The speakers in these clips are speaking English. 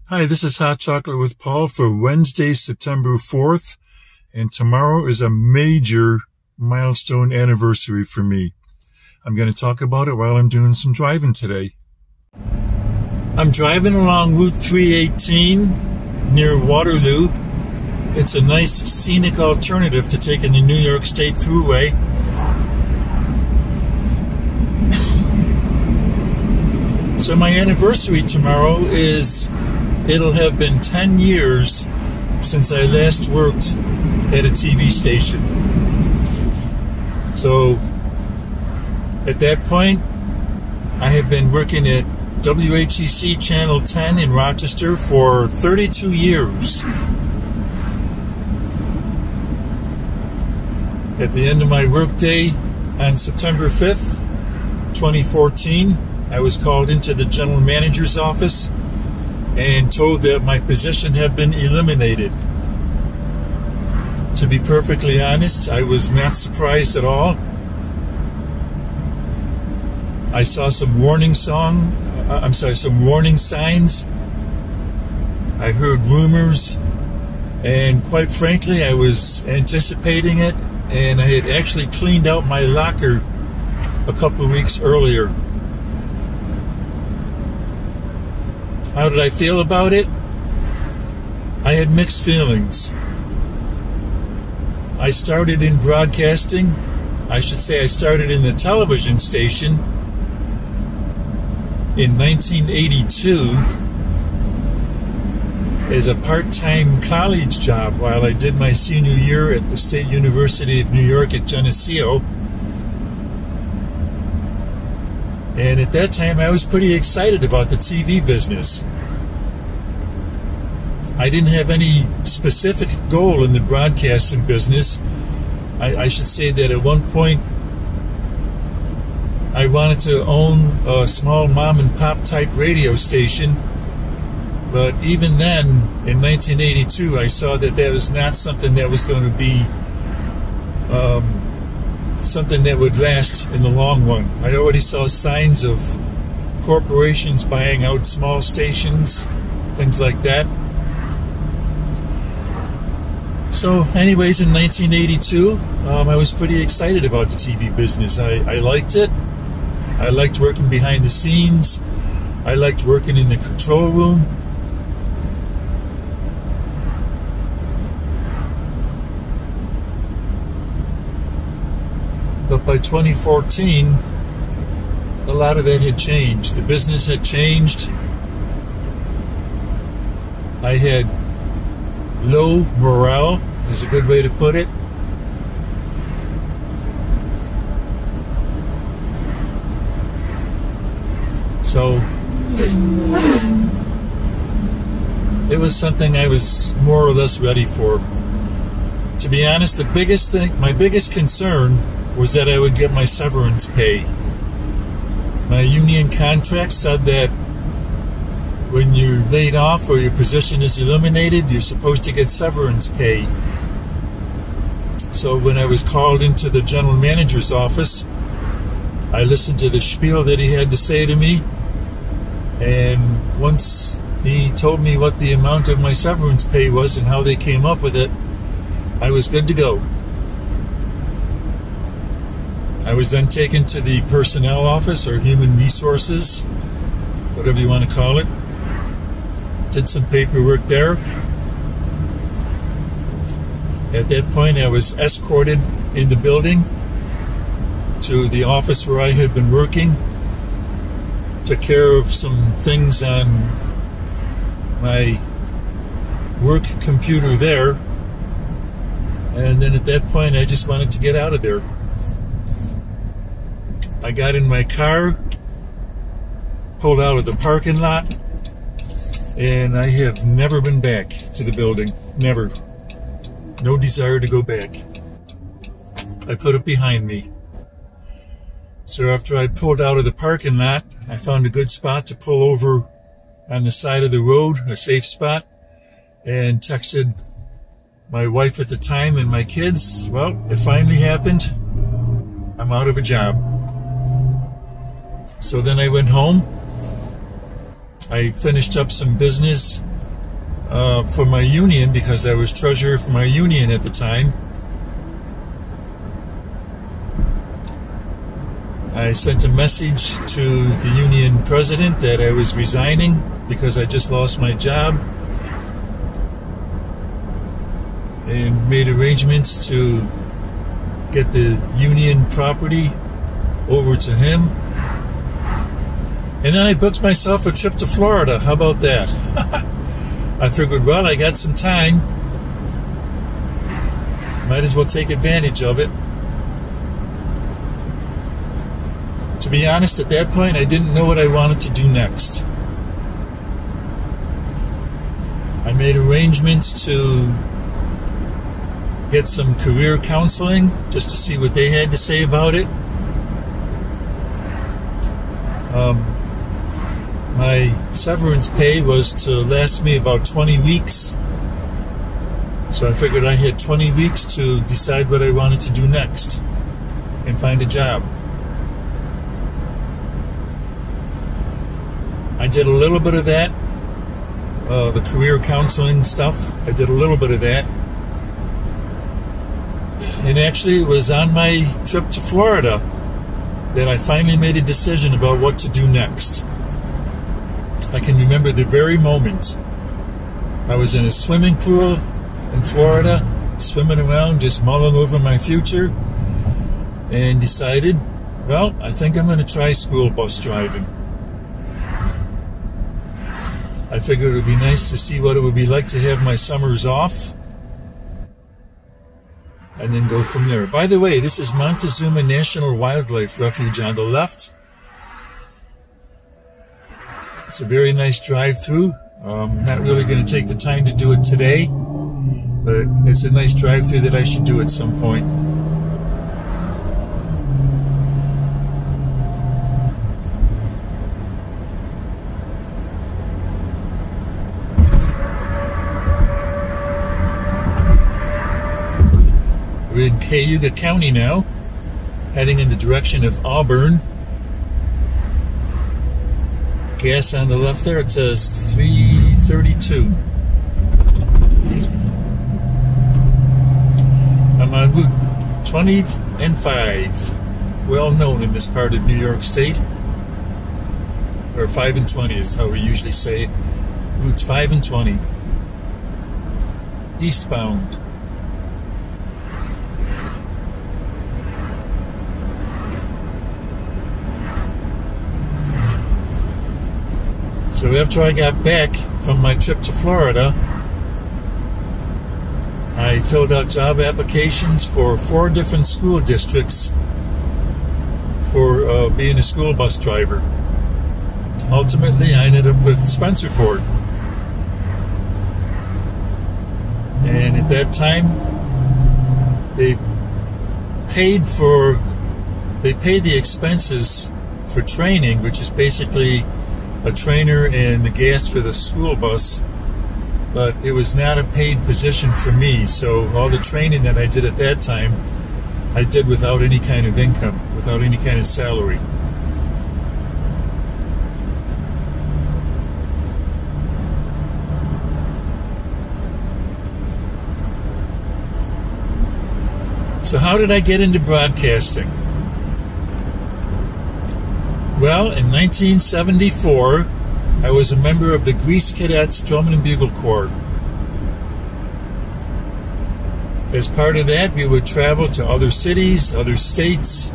Hi, this is Hot Chocolate with Paul for Wednesday, September 4th, and tomorrow is a major milestone anniversary for me. I'm going to talk about it while I'm doing some driving today. I'm driving along Route 318 near Waterloo. It's a nice scenic alternative to taking the New York State Thruway. So my anniversary tomorrow it'll have been 10 years since I last worked at a TV station. So at that point, I have been working at WHEC Channel 10 in Rochester for 32 years. At the end of my workday on September 5th, 2014, I was called into the general manager's office and told that my position had been eliminated. To be perfectly honest, I was not surprised at all. I saw some warning signs. I heard rumors, and quite frankly, I was anticipating it, and I had actually cleaned out my locker a couple of weeks earlier. How did I feel about it? I had mixed feelings. I started in broadcasting. I should say I started in the television station in 1982 as a part-time college job while I did my senior year at the State University of New York at Geneseo. And at that time, I was pretty excited about the TV business. I didn't have any specific goal in the broadcasting business. I should say that at one point, I wanted to own a small mom-and-pop type radio station. But even then, in 1982, I saw that that was not something that was going to be something that would last in the long run. I already saw signs of corporations buying out small stations, things like that. So anyways, in 1982, I was pretty excited about the TV business. I liked it. I liked working behind the scenes. I liked working in the control room. But by 2014, a lot of it had changed. The business had changed. I had low morale, is a good way to put it. So it was something I was more or less ready for. To be honest, my biggest concern was that I would get my severance pay. My union contract said that when you're laid off or your position is eliminated, you're supposed to get severance pay. So when I was called into the general manager's office, I listened to the spiel that he had to say to me, and once he told me what the amount of my severance pay was and how they came up with it, I was good to go. I was then taken to the personnel office or human resources, whatever you want to call it. Did some paperwork there. At that point, I was escorted in the building to the office where I had been working. Took care of some things on my work computer there. And then at that point, I just wanted to get out of there. I got in my car, pulled out of the parking lot, and I have never been back to the building. Never. No desire to go back. I put it behind me. So after I pulled out of the parking lot, I found a good spot to pull over on the side of the road, a safe spot, and texted my wife at the time and my kids. Well, it finally happened. I'm out of a job. So then I went home. I finished up some business for my union, because I was treasurer for my union at the time. I sent a message to the union president that I was resigning because I just lost my job, and made arrangements to get the union property over to him. And then I booked myself a trip to Florida. How about that? I figured, well, I got some time. Might as well take advantage of it. To be honest, at that point, I didn't know what I wanted to do next. I made arrangements to get some career counseling just to see what they had to say about it. My severance pay was to last me about 20 weeks. So I figured I had 20 weeks to decide what I wanted to do next and find a job. I did a little bit of that, the career counseling stuff. I did a little bit of that. And actually, it was on my trip to Florida that I finally made a decision about what to do next. I can remember the very moment. I was in a swimming pool in Florida, swimming around, just mulling over my future, and decided, well, I think I'm going to try school bus driving. I figured it would be nice to see what it would be like to have my summers off, and then go from there. By the way, this is Montezuma National Wildlife Refuge on the left. It's a very nice drive-through. Not really going to take the time to do it today, but it's a nice drive-through that I should do at some point. We're in Cayuga County now, heading in the direction of Auburn. Gas on the left there, it says 332. I'm on Route 20 and 5, well known in this part of New York State. Or 5 and 20 is how we usually say it. Routes 5 and 20. Eastbound. So after I got back from my trip to Florida, I filled out job applications for 4 different school districts for being a school bus driver. Ultimately, I ended up with Spencerport. And at that time, they paid the expenses for training, which is basically a trainer and the gas for the school bus, but it was not a paid position for me. So all the training that I did at that time, I did without any kind of income, without any kind of salary. So how did I get into broadcasting? Well, in 1974, I was a member of the Grease Cadets Drum and Bugle Corps. As part of that, we would travel to other cities, other states,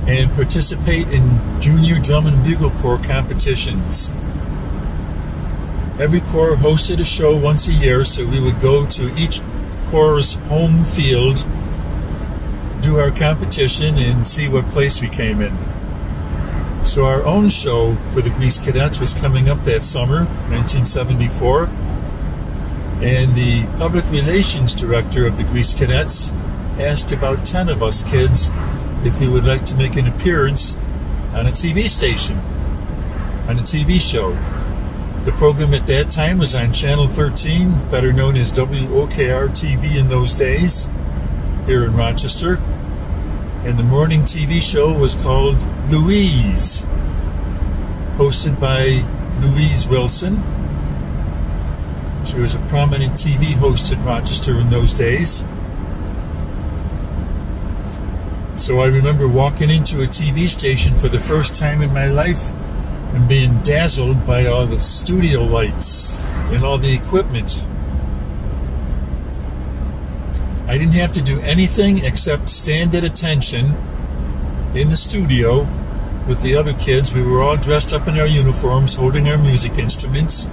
and participate in junior drum and bugle corps competitions. Every corps hosted a show once a year, so we would go to each corps' home field, do our competition, and see what place we came in. So our own show for the Grease Cadets was coming up that summer, 1974, and the public relations director of the Grease Cadets asked about 10 of us kids if we would like to make an appearance on a TV station, on a TV show. The program at that time was on Channel 13, better known as WOKR TV in those days, here in Rochester. And the morning TV show was called Louise, hosted by Louise Wilson. She was a prominent TV host in Rochester in those days. So I remember walking into a TV station for the first time in my life and being dazzled by all the studio lights and all the equipment. I didn't have to do anything except stand at attention in the studio with the other kids. We were all dressed up in our uniforms, holding our music instruments.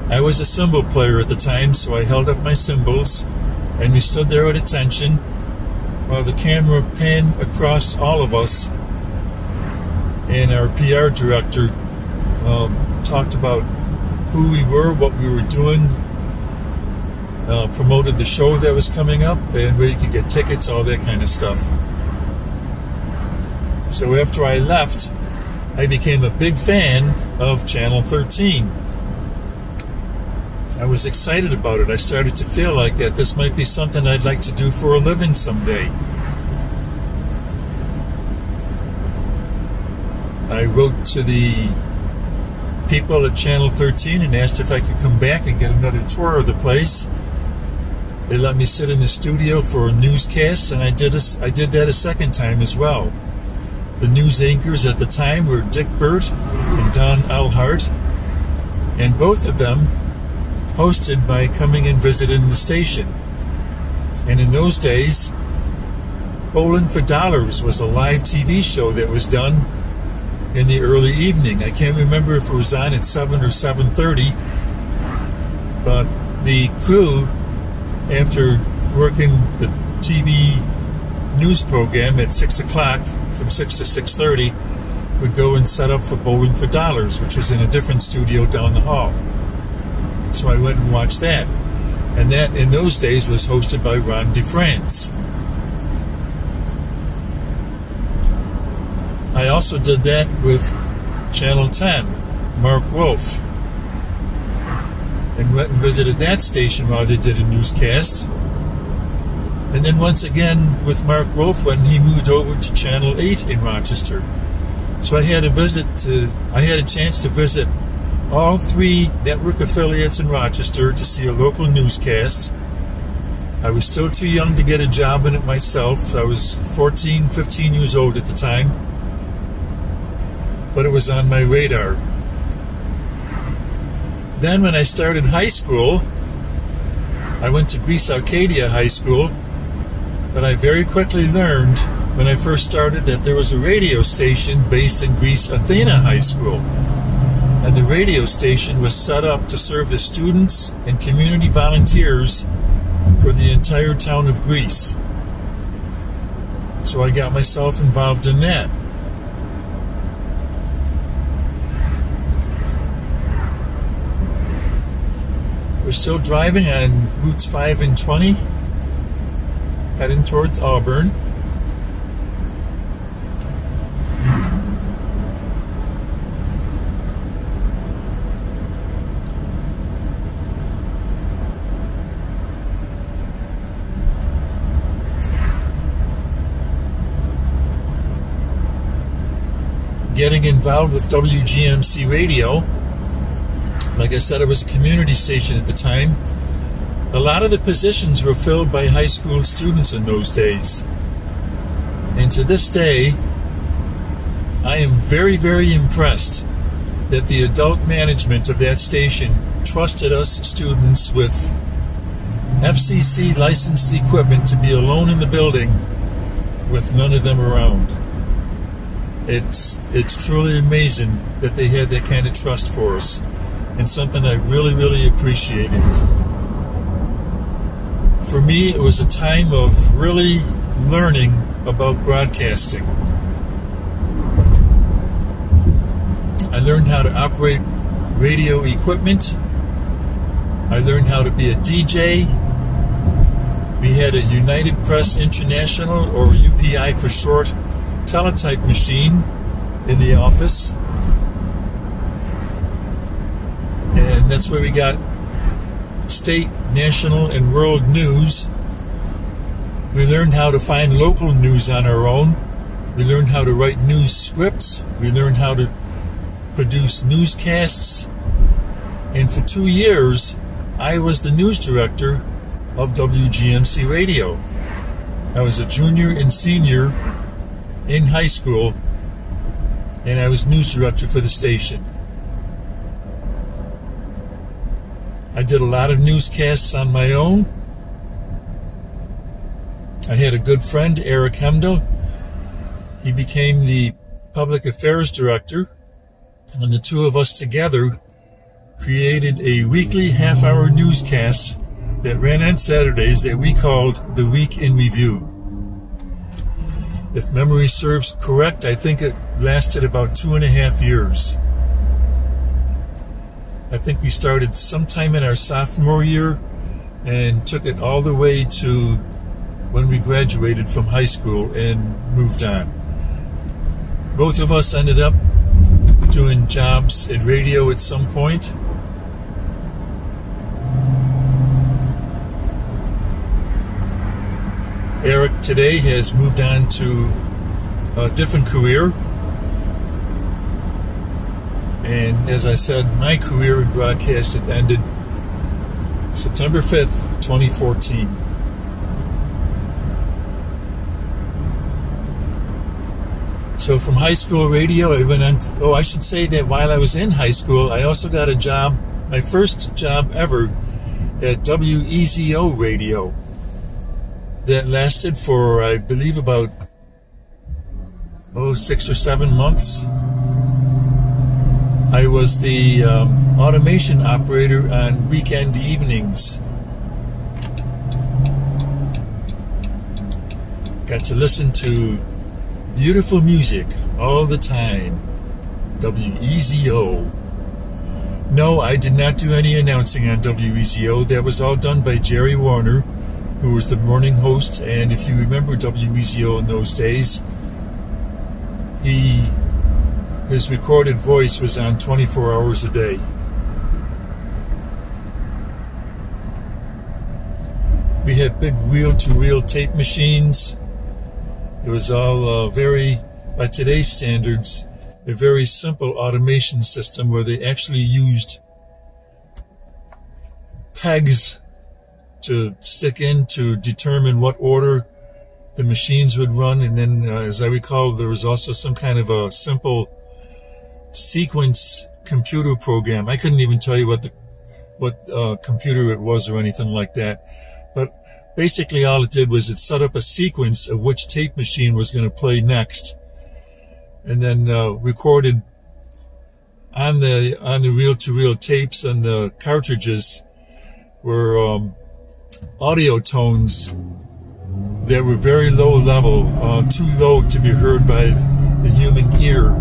I was a cymbal player at the time, so I held up my cymbals, and we stood there at attention while the camera panned across all of us, and our PR director talked about who we were, what we were doing, promoted the show that was coming up, and where you could get tickets, all that kind of stuff. So after I left, I became a big fan of Channel 13. I was excited about it. I started to feel like that this might be something I'd like to do for a living someday. I wrote to the people at Channel 13 and asked if I could come back and get another tour of the place. They let me sit in the studio for a newscast, and I did that a second time as well. The news anchors at the time were Dick Burt and Don Alhart, and both of them hosted by coming and visiting the station. And in those days, Bowling for Dollars was a live TV show that was done in the early evening. I can't remember if it was on at 7 or 7:30, but the crew, after working the TV news program at 6 o'clock, from 6 to 6:30, would go and set up for Bowling for Dollars, which was in a different studio down the hall. So I went and watched that. And that, in those days, was hosted by Ron DeFrance. I also did that with Channel 10, Mark Wolf, and went and visited that station while they did a newscast. And then once again with Mark Wolf when he moved over to Channel 8 in Rochester. So I had a chance to visit all three network affiliates in Rochester to see a local newscast. I was still too young to get a job in it myself. I was 14, 15 years old at the time. But it was on my radar. Then when I started high school, I went to Greece Arcadia High School, but I very quickly learned when I first started that there was a radio station based in Greece Athena High School. And the radio station was set up to serve the students and community volunteers for the entire town of Greece. So I got myself involved in that. We're still driving on routes 5 and 20, heading towards Auburn. Getting involved with WGMC Radio. Like I said, it was a community station at the time. A lot of the positions were filled by high school students in those days. And to this day, I am very, very impressed that the adult management of that station trusted us students with FCC licensed equipment to be alone in the building with none of them around. It's truly amazing that they had that kind of trust for us, and something I really, really appreciated. For me, it was a time of really learning about broadcasting. I learned how to operate radio equipment. I learned how to be a DJ. We had a United Press International, or UPI for short, teletype machine in the office. And that's where we got state, national, and world news. We learned how to find local news on our own. We learned how to write news scripts. We learned how to produce newscasts. And for 2 years, I was the news director of WGMC Radio. I was a junior and senior in high school, and I was news director for the station. I did a lot of newscasts on my own. I had a good friend, Eric Hemdall. He became the public affairs director, and the two of us together created a weekly half-hour newscast that ran on Saturdays that we called The Week in Review. If memory serves correct, I think it lasted about 2.5 years. I think we started sometime in our sophomore year and took it all the way to when we graduated from high school and moved on. Both of us ended up doing jobs at radio at some point. Eric today has moved on to a different career. And as I said, my career in broadcasting ended September 5th, 2014. So from high school radio, I went on to, I should say that while I was in high school, I also got a job, my first job ever, at WEZO Radio. That lasted for, I believe, about 6 or 7 months. I was the automation operator on weekend evenings. Got to listen to beautiful music all the time. WEZO. No, I did not do any announcing on WEZO. That was all done by Jerry Warner, who was the morning host. And if you remember WEZO in those days, his recorded voice was on 24 hours a day. We had big reel-to-reel tape machines. It was all by today's standards, a very simple automation system where they actually used pegs to stick in to determine what order the machines would run. And then, as I recall, there was also some kind of a simple sequence computer program. I couldn't even tell you what computer it was or anything like that. But basically all it did was it set up a sequence of which tape machine was going to play next, and then recorded on the reel-to-reel tapes and the cartridges were audio tones that were very low level, too low to be heard by the human ear,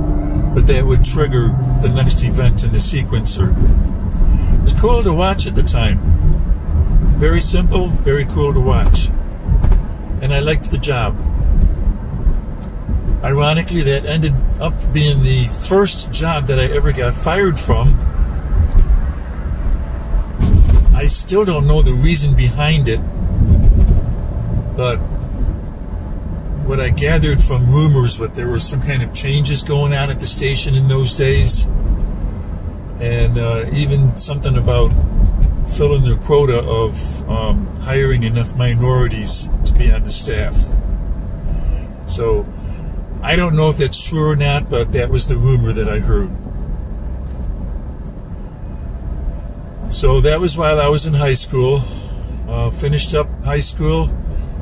but that would trigger the next event in the sequencer. It was cool to watch at the time. Very simple, very cool to watch. And I liked the job. Ironically, that ended up being the first job that I ever got fired from. I still don't know the reason behind it, but what I gathered from rumors, but there were some kind of changes going on at the station in those days, and even something about filling their quota of hiring enough minorities to be on the staff. So I don't know if that's true or not, but that was the rumor that I heard. So that was while I was in high school. Finished up high school,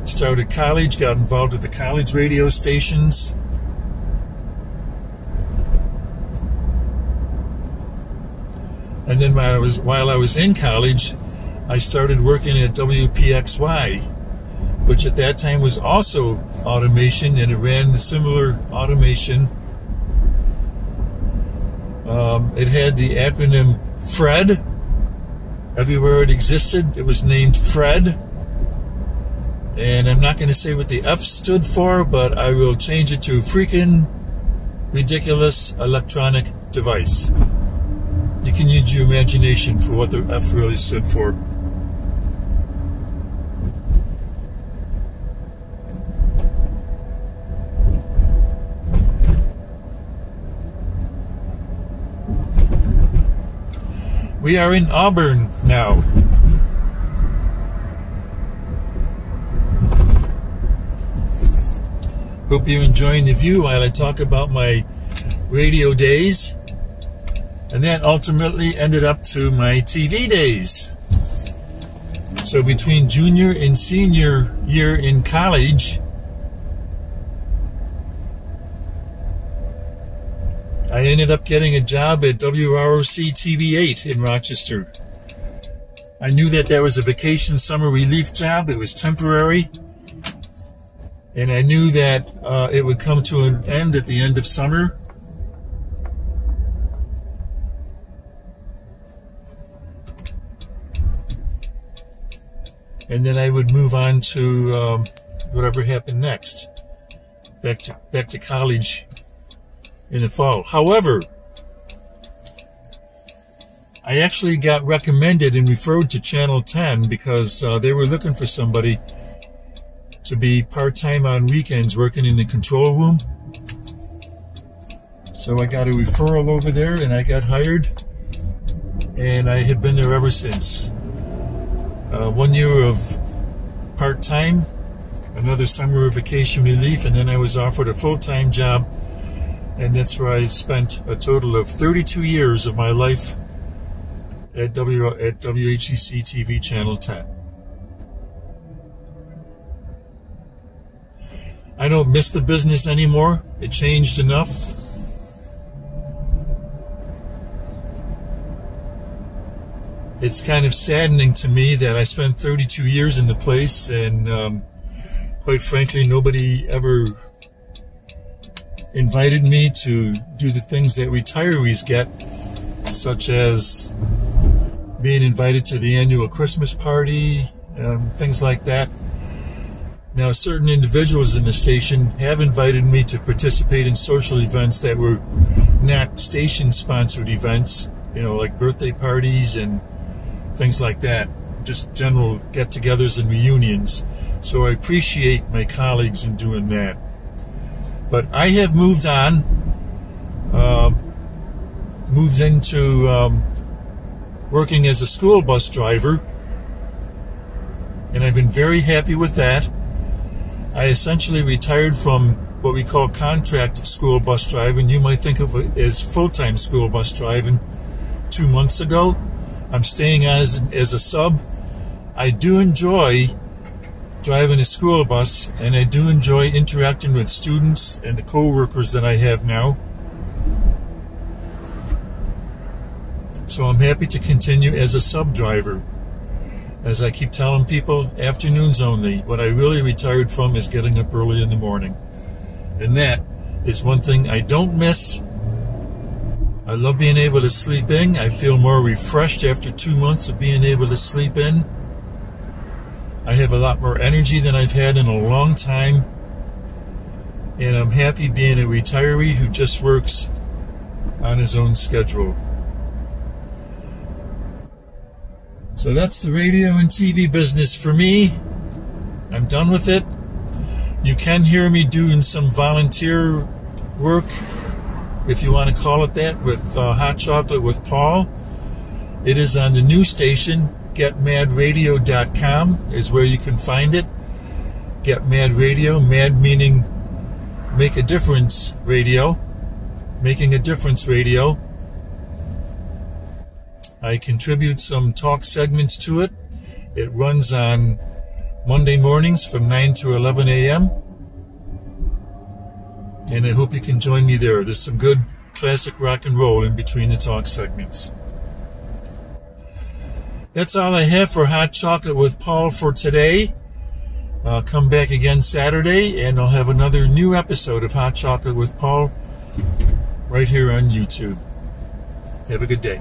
started college, got involved with the college radio stations. And then while I was in college, I started working at WPXY, which at that time was also automation, and it ran the similar automation. It had the acronym FRED. Everywhere it existed, it was named FRED. And I'm not going to say what the F stood for, but I will change it to Freaking Ridiculous Electronic Device. You can use your imagination for what the F really stood for. We are in Auburn now. Hope you're enjoying the view while I talk about my radio days. And that ultimately ended up to my TV days. So between junior and senior year in college, I ended up getting a job at WROC TV8 in Rochester. I knew that was a vacation summer relief job. It was temporary. And I knew that it would come to an end at the end of summer. And then I would move on to whatever happened next. Back to college in the fall. However, I actually got recommended and referred to Channel 10 because they were looking for somebody to be part-time on weekends working in the control room. So I got a referral over there and I got hired, and I have been there ever since. 1 year of part-time, another summer of vacation relief, and then I was offered a full-time job, and that's where I spent a total of 32 years of my life at WHEC TV Channel 10. I don't miss the business anymore. It changed enough. It's kind of saddening to me that I spent 32 years in the place, and quite frankly, nobody ever invited me to do the things that retirees get, such as being invited to the annual Christmas party, things like that. Now, certain individuals in the station have invited me to participate in social events that were not station-sponsored events, like birthday parties and things like that, just general get-togethers and reunions. So I appreciate my colleagues in doing that. But I have moved on, moved into working as a school bus driver, and I've been very happy with that. I essentially retired from what we call contract school bus driving. You might think of it as full-time school bus driving 2 months ago. I'm staying on as a sub. I do enjoy driving a school bus, and I do enjoy interacting with students and the co-workers that I have now. So I'm happy to continue as a sub driver. As I keep telling people, afternoons only. What I really retired from is getting up early in the morning. And that is one thing I don't miss. I love being able to sleep in. I feel more refreshed after 2 months of being able to sleep in. I have a lot more energy than I've had in a long time. And I'm happy being a retiree who just works on his own schedule. So that's the radio and TV business for me. I'm done with it. You can hear me doing some volunteer work, if you want to call it that, with Hot Chocolate with Paul. It is on the new station, getmadradio.com is where you can find it. Get Mad Radio, mad meaning make a difference radio, making a difference radio. I contribute some talk segments to it. It runs on Monday mornings from 9 to 11 a.m. And I hope you can join me there. There's some good classic rock and roll in between the talk segments. That's all I have for Hot Chocolate with Paul for today. I'll come back again Saturday, and I'll have another new episode of Hot Chocolate with Paul right here on YouTube. Have a good day.